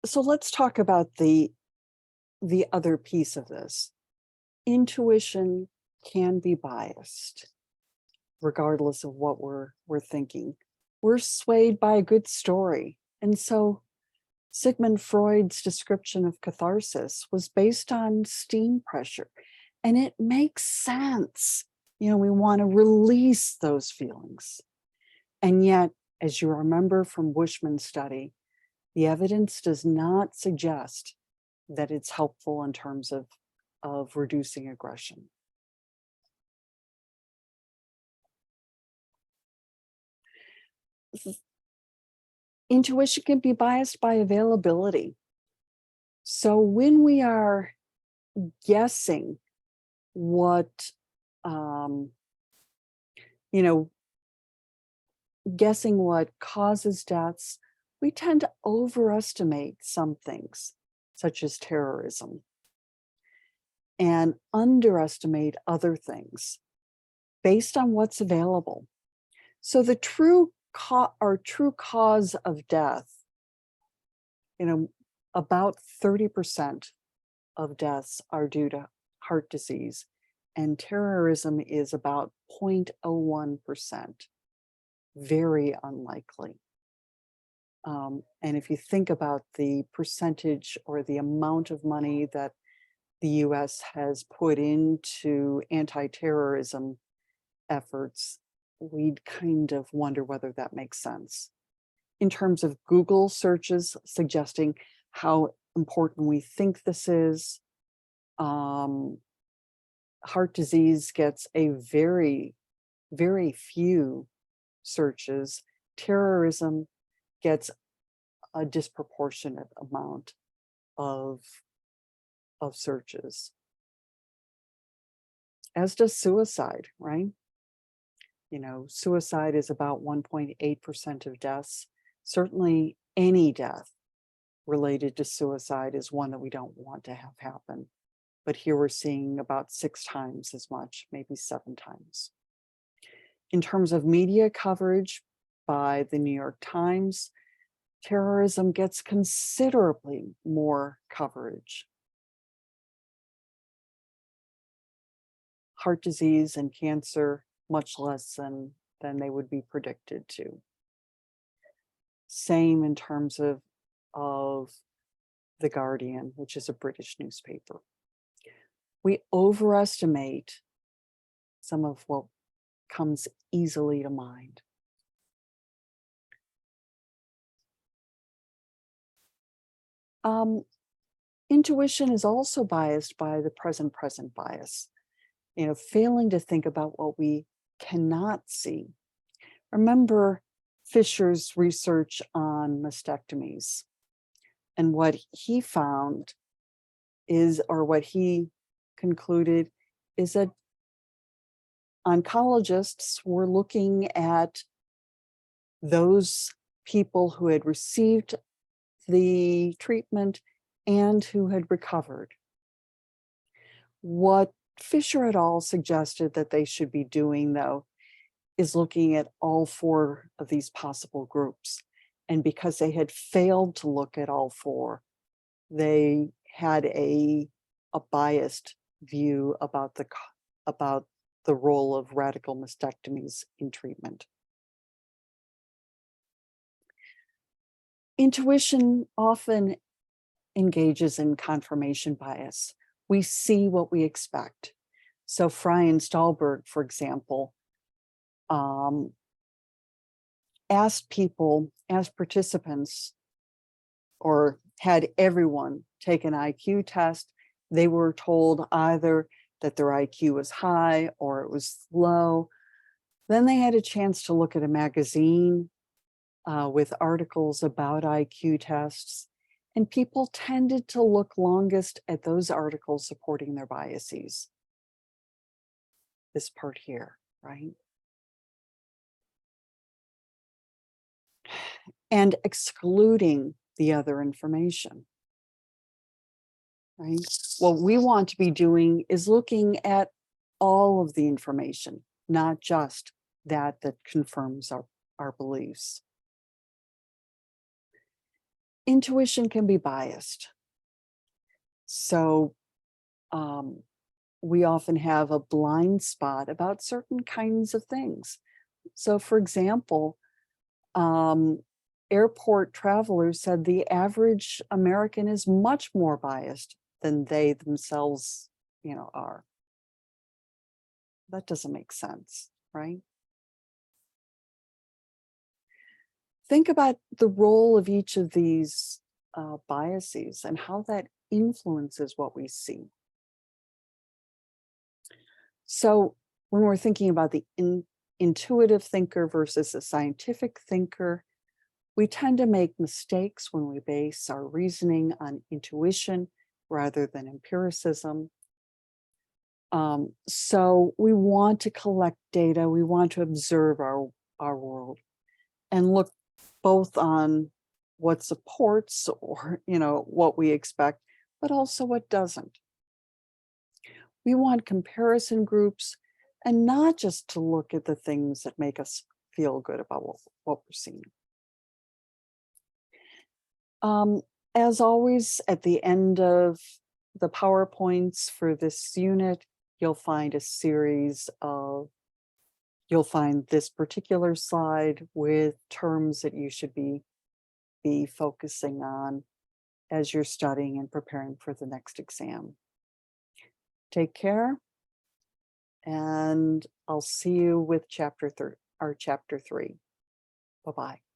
So let's talk about the other piece of this. Intuition can be biased, regardless of what we're thinking. We're swayed by a good story. And so Sigmund Freud's description of catharsis was based on steam pressure. And it makes sense. We want to release those feelings. And yet, as you remember from Bushman's study, the evidence does not suggest that it's helpful in terms of reducing aggression. Intuition can be biased by availability. So when we are guessing what, guessing what causes deaths, we tend to overestimate some things, such as terrorism, and underestimate other things based on what's available. So the true cause of death, about 30% of deaths are due to heart disease, and terrorism is about 0.01%, very unlikely. And if you think about the percentage or the amount of money that the US has put into anti-terrorism efforts, we'd kind of wonder whether that makes sense. In terms of Google searches suggesting how important we think this is, heart disease gets a very, very few searches. Terrorism gets a disproportionate amount of searches, as does suicide, right? Suicide is about 1.8% of deaths. Certainly any death related to suicide is one that we don't want to have happen. But here we're seeing about 6 times as much, maybe 7 times. In terms of media coverage by the New York Times, terrorism gets considerably more coverage. Heart disease and cancer, much less than they would be predicted to. Same in terms of The Guardian, which is a British newspaper. We overestimate some of what comes easily to mind. Intuition is also biased by the present bias, failing to think about what we cannot see. Remember Fisher's research on mastectomies, and what he found is, or what he concluded, is that oncologists were looking at those people who had received the treatment and who had recovered. What Fisher et al. Suggested that they should be doing, though, is looking at all 4 of these possible groups. And because they had failed to look at all 4, they had a biased view about the role of radical mastectomies in treatment. Intuition often engages in confirmation bias. We see what we expect. So Fry and Stahlberg, for example, asked participants, or had everyone take an IQ test. They were told either that their IQ was high or it was low. Then they had a chance to look at a magazine with articles about IQ tests, and people tended to look longest at those articles supporting their biases. This part here, right? And excluding the other information, right? What we want to be doing is looking at all of the information, not just that confirms our beliefs. intuition can be biased. So we often have a blind spot about certain kinds of things. So, for example, airport travelers said the average American is much more biased than they themselves, are. That doesn't make sense, right? Think about the role of each of these biases and how that influences what we see. So, when we're thinking about the intuitive thinker versus a scientific thinker, we tend to make mistakes when we base our reasoning on intuition rather than empiricism. So we want to collect data, we want to observe our world and look both on what supports or what we expect, but also what doesn't. We want comparison groups and not just to look at the things that make us feel good about what we're seeing. As always, at the end of the PowerPoints for this unit, you'll find you'll find this particular slide with terms that you should be focusing on as you're studying and preparing for the next exam. Take care, and I'll see you with chapter 3. Bye-bye.